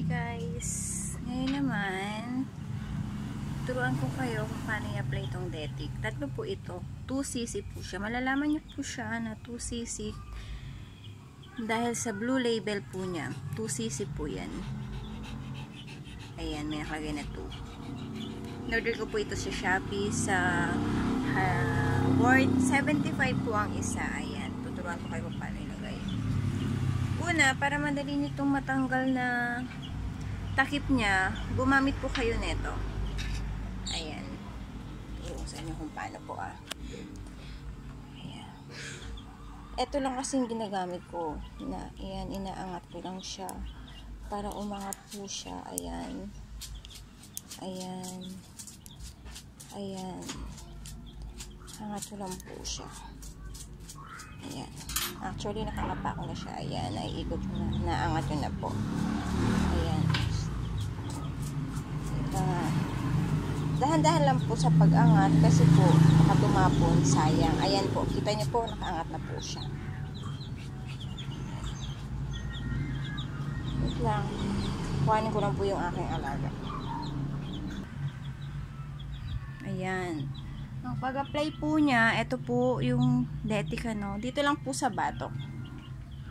guys, ngayon naman turuan ko kayo kung paano i-apply itong Detic. Tatlo po ito, 2cc po siya. Malalaman niyo po siya na 2cc dahil sa blue label po niya. 2cc po yan. Ayan, may nakalagay na 2. In-order ko po ito sa Shopee sa worth 75 po ang isa. Ayan, tuturuan ko kayo kung paano ilagay. Una, para madali nyo itong matanggal na takip niya, gumamit po kayo nito. Ayan. Iyon sa inyo kung paano po Ayan. Ito lang kasing ginagamit ko. Ayan, inaangat ko lang siya para umangat po siya. Ayan. Ayan. Ayan. Angat ko lang po siya. Ayan. Actually, nakangapa ko na siya. Ayan, naiikot ko na. Naangat ko na po. Ayan. Dahan-dahan lang po sa pag-angat kasi po, baka tumapon, sayang. Ayan po, kita niyo po, nakaangat na po siya. Wait lang. Kuhanin ko lang po yung aking alaga. Ayan. Ang pag-apply po niya, ito po yung Detic, ano. Dito lang po sa batok.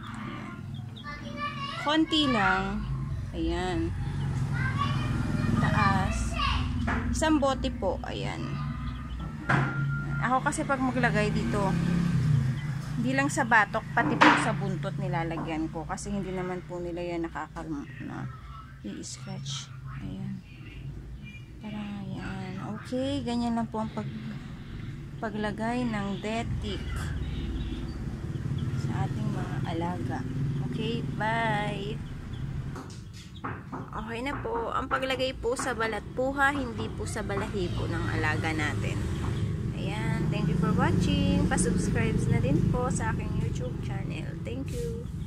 Ayan. Konti lang. Ayan. Taas. Isang bote po. Ayan. Ako kasi pag maglagay dito, hindi lang sa batok, pati po sa buntot nilalagyan ko. Kasi hindi naman po nila yan i-scratch. Ayan. Parang ayan. Okay, ganyan lang po ang paglagay ng Detic sa ating mga alaga. Okay, bye! Okay na po. Ang paglagay po sa balat puha, hindi po sa balahibo ng alaga natin. Ayan. Thank you for watching. Pa-subscribe na din po sa aking YouTube channel. Thank you.